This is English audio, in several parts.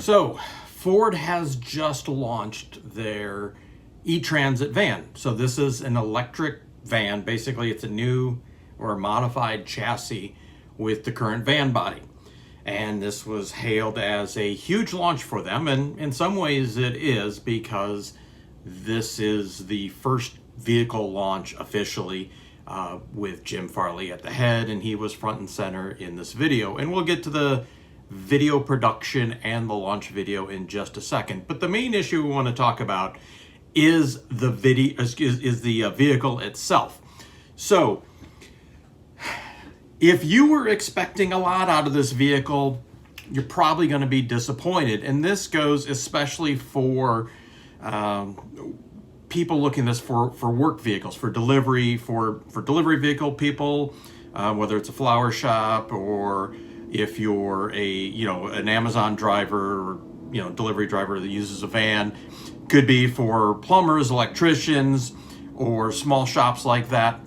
So Ford has just launched their e-Transit van. So this is an electric van. Basically, it's a new or a modified chassis with the current van body. And this was hailed as a huge launch for them. And in some ways it is, because this is the first vehicle launch officially with Jim Farley at the head, and he was front and center in this video. And we'll get to the video production and the launch video in just a second. But the main issue we want to talk about is the vehicle itself. So if you were expecting a lot out of this vehicle, you're probably going to be disappointed. And this goes especially for people looking this for work vehicles, for delivery vehicle people, whether it's a flower shop, or if you're an Amazon driver, or delivery driver that uses a van. Could be for plumbers, electricians, or small shops like that.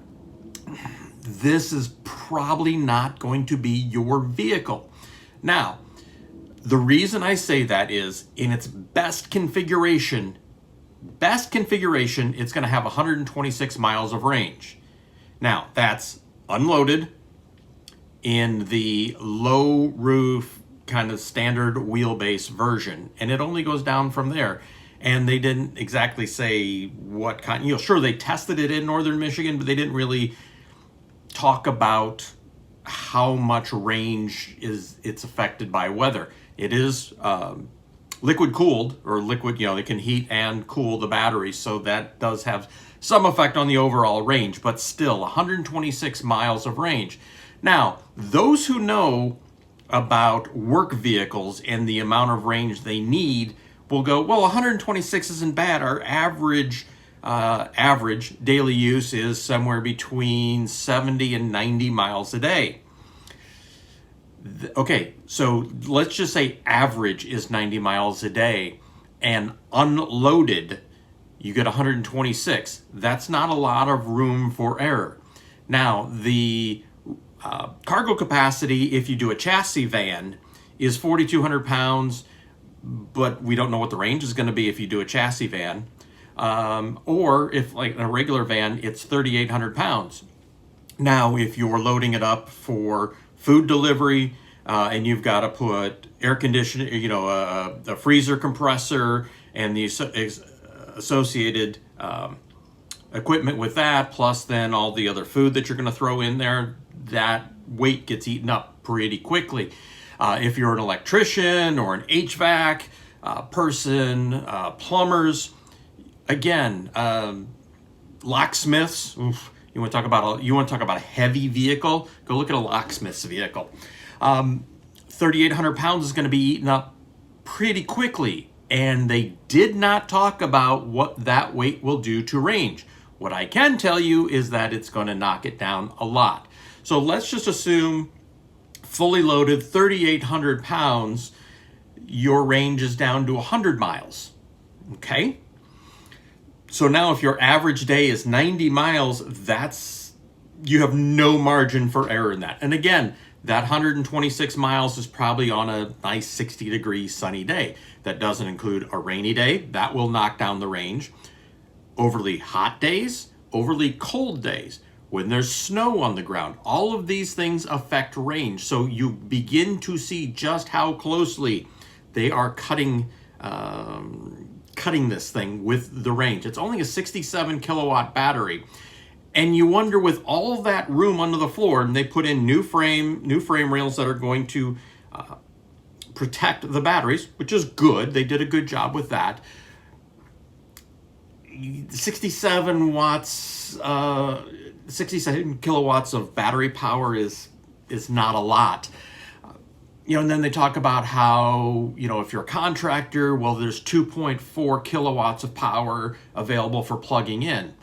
This is probably not going to be your vehicle. Now, the reason I say that is, in its best configuration, it's going to have 126 miles of range. Now, that's unloaded in the low roof kind of standard wheelbase version, and it only goes down from there. And they didn't exactly say what kind, sure, they tested it in northern Michigan, but they didn't really talk about how much range it's affected by weather. It is liquid cooled, or liquid, it can heat and cool the battery, so that does have some effect on the overall range, but still 126 miles of range. Now, those who know about work vehicles and the amount of range they need will go, well, 126 isn't bad. Our average daily use is somewhere between 70 and 90 miles a day. Okay, so let's just say average is 90 miles a day, and unloaded, you get 126. That's not a lot of room for error. Now, the cargo capacity, if you do a chassis van, is 4,200 pounds, but we don't know what the range is going to be if you do a chassis van. Or if, like, in a regular van, it's 3,800 pounds. Now, if you're loading it up for food delivery, and you've got to put air conditioning, a freezer compressor and the associated equipment with that, plus then all the other food that you're going to throw in there, that weight gets eaten up pretty quickly. If you're an electrician or an HVAC person, plumbers, again, locksmiths. Oof, you want to talk about a heavy vehicle? Go look at a locksmith's vehicle. 3,800 pounds is going to be eaten up pretty quickly, and they did not talk about what that weight will do to range. What I can tell you is that it's going to knock it down a lot. So let's just assume fully loaded 3,800 pounds, your range is down to 100 miles. Okay? So now if your average day is 90 miles, you have no margin for error in that. And again, that 126 miles is probably on a nice 60-degree sunny day. That doesn't include a rainy day. That will knock down the range. Overly hot days, overly cold days, when there's snow on the ground, all of these things affect range. So you begin to see just how closely they are cutting this thing with the range. It's only a 67 kilowatt battery. And you wonder, with all that room under the floor, and they put in new frame rails that are going to protect the batteries, which is good. They did a good job with that. 67 kilowatts of battery power is not a lot. And then they talk about how, if you're a contractor, well, there's 2.4 kilowatts of power available for plugging in.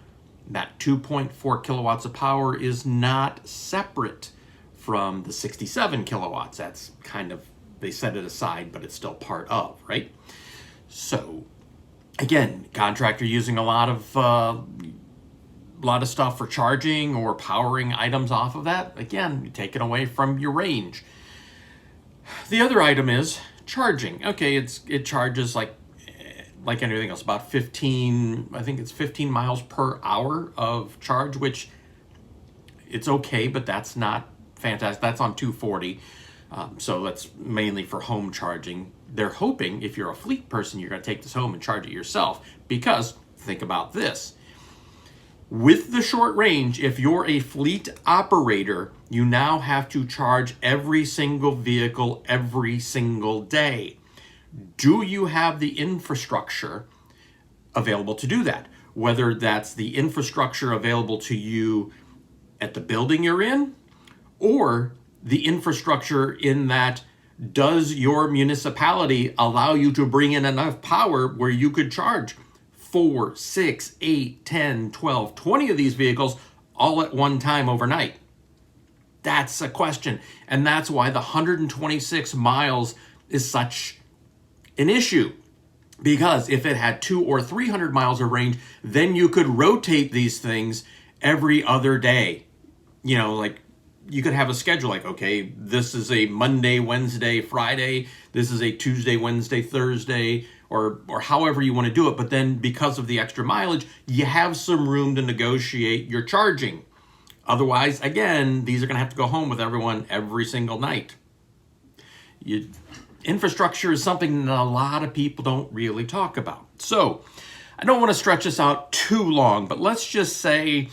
That 2.4 kilowatts of power is not separate from the 67 kilowatts. That's kind of, they set it aside, but it's still part of, right? So, again, contractor using a lot of stuff for charging or powering items off of that. Again, you take it away from your range. The other item is charging. Okay, it charges like anything else, about 15, I think it's 15 miles per hour of charge, which it's okay, but that's not fantastic. That's on 240. So that's mainly for home charging. They're hoping if you're a fleet person, you're going to take this home and charge it yourself, because think about this. With the short range, if you're a fleet operator, you now have to charge every single vehicle every single day. Do you have the infrastructure available to do that? Whether that's the infrastructure available to you at the building you're in, or the infrastructure in that, does your municipality allow you to bring in enough power where you could charge 4, 6, 8, 10, 12, 20 of these vehicles all at one time overnight? That's a question. And that's why the 126 miles is such an issue. Because if it had 200 or 300 miles of range, then you could rotate these things every other day. You know, like you could have a schedule like, okay, this is a Monday, Wednesday, Friday. This is a Tuesday, Wednesday, Thursday, or however you want to do it. But then because of the extra mileage, you have some room to negotiate your charging. Otherwise, again, these are going to have to go home with everyone every single night. Infrastructure is something that a lot of people don't really talk about. So I don't want to stretch this out too long, but let's just say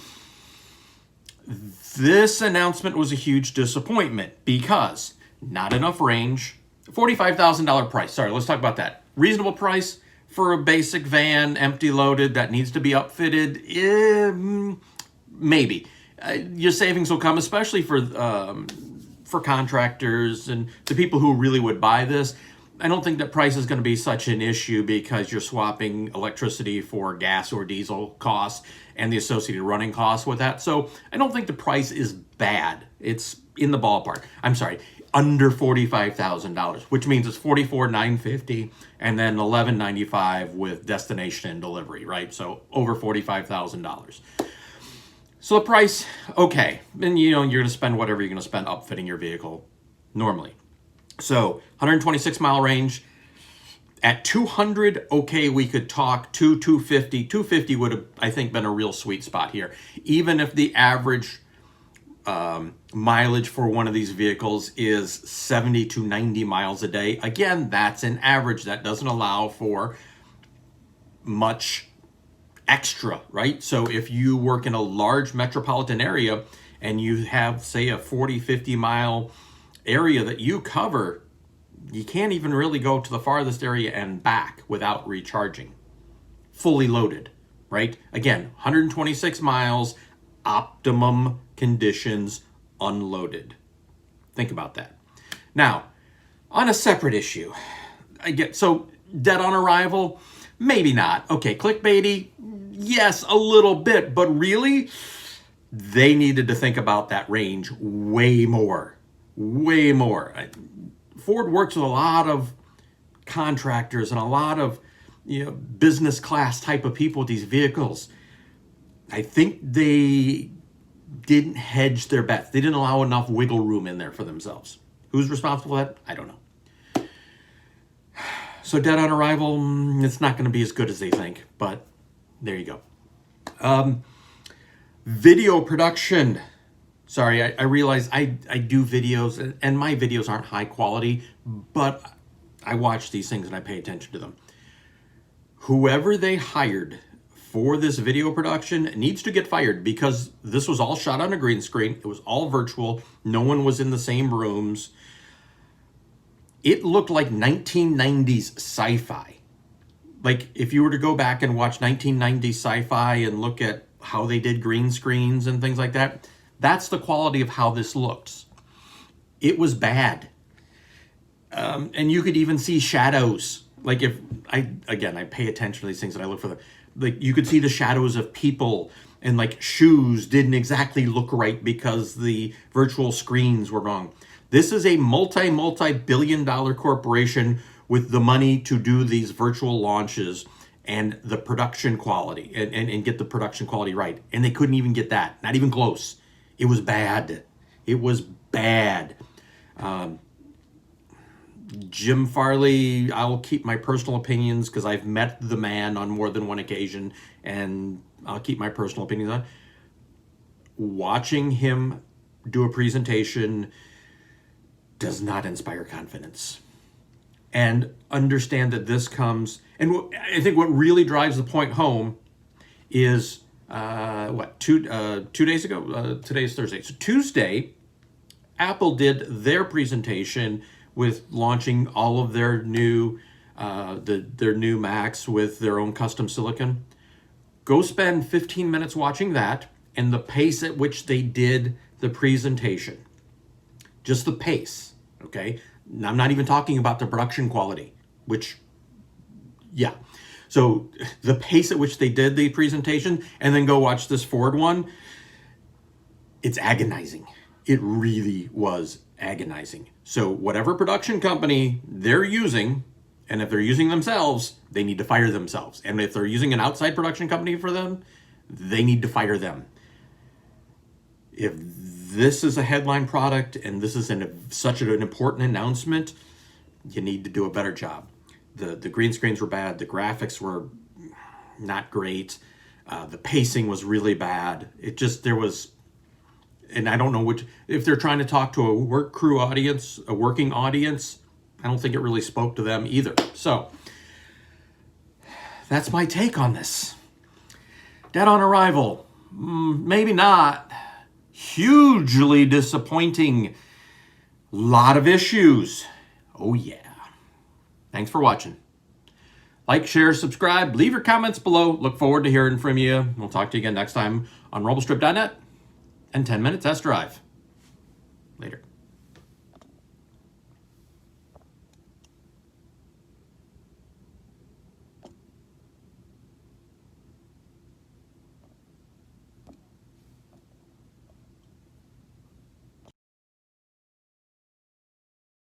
this announcement was a huge disappointment because not enough range, $45,000 price. Sorry, let's talk about that. Reasonable price for a basic van, empty loaded, that needs to be upfitted. Maybe. Your savings will come, especially for contractors and the people who really would buy this. I don't think that price is going to be such an issue because you're swapping electricity for gas or diesel costs and the associated running costs with that. So I don't think the price is bad. It's in the ballpark. I'm sorry, under $45,000, which means it's $44,950 and then $11,995 with destination and delivery, right? So over $45,000. So the price, okay. And you know, you're going to spend whatever you're going to spend upfitting your vehicle normally. So 126 mile range. At 200, okay, we could talk 250. 250 would have, I think, been a real sweet spot here. Even if the average mileage for one of these vehicles is 70 to 90 miles a day. Again, that's an average. That doesn't allow for much extra, right? So if you work in a large metropolitan area and you have, say, a 40, 50 mile area that you cover, you can't even really go to the farthest area and back without recharging. Fully loaded, right? Again, 126 miles, optimum conditions, unloaded. Think about that. Now, on a separate issue, so dead on arrival, maybe not. Okay, clickbaity, yes, a little bit, but really, they needed to think about that range way more. Way more. Ford works with a lot of contractors and a lot of business class type of people with these vehicles. I think they didn't hedge their bets. They didn't allow enough wiggle room in there for themselves. Who's responsible for that? I don't know. So dead on arrival, it's not going to be as good as they think, but there you go. Video production. Sorry, I realize I do videos, and my videos aren't high quality, but I watch these things and I pay attention to them. Whoever they hired for this video production needs to get fired because this was all shot on a green screen. It was all virtual. No one was in the same rooms. It looked like 1990s sci-fi. Like if you were to go back and watch 1990s sci-fi and look at how they did green screens and things like that, that's the quality of how this looks. It was bad. And you could even see shadows. Like if I pay attention to these things and I look for them. Like you could see the shadows of people and like shoes didn't exactly look right because the virtual screens were wrong. This is a multi-billion-dollar corporation with the money to do these virtual launches and the production quality and get the production quality right. And they couldn't even get that. Not even close. It was bad. It was bad. Jim Farley, I'll keep my personal opinions because I've met the man on more than one occasion, and I'll keep my personal opinions on. Watching him do a presentation does not inspire confidence. And understand that this comes, and I think what really drives the point home is, two days ago? Today's Thursday. So Tuesday, Apple did their presentation with launching all of their new their new Macs with their own custom silicon. Go spend 15 minutes watching that and the pace at which they did the presentation. Just the pace, okay? I'm not even talking about the production quality, which, yeah. So the pace at which they did the presentation, and then go watch this Ford one, it's agonizing. It really was agonizing. So whatever production company they're using, and if they're using themselves, they need to fire themselves. And if they're using an outside production company for them, they need to fire them. If this is a headline product and this is such an important announcement, you need to do a better job. The green screens were bad. The graphics were not great. The pacing was really bad. There was, and I don't know if they're trying to talk to a work crew audience, a working audience, I don't think it really spoke to them either. So that's my take on this. Dead on arrival, maybe not. Hugely disappointing. Lot of issues. Oh yeah. Thanks for watching. Like, share, subscribe, leave your comments below. Look forward to hearing from you. We'll talk to you again next time on Rumblestrip.NET and 10 Minute Test Drive. Later.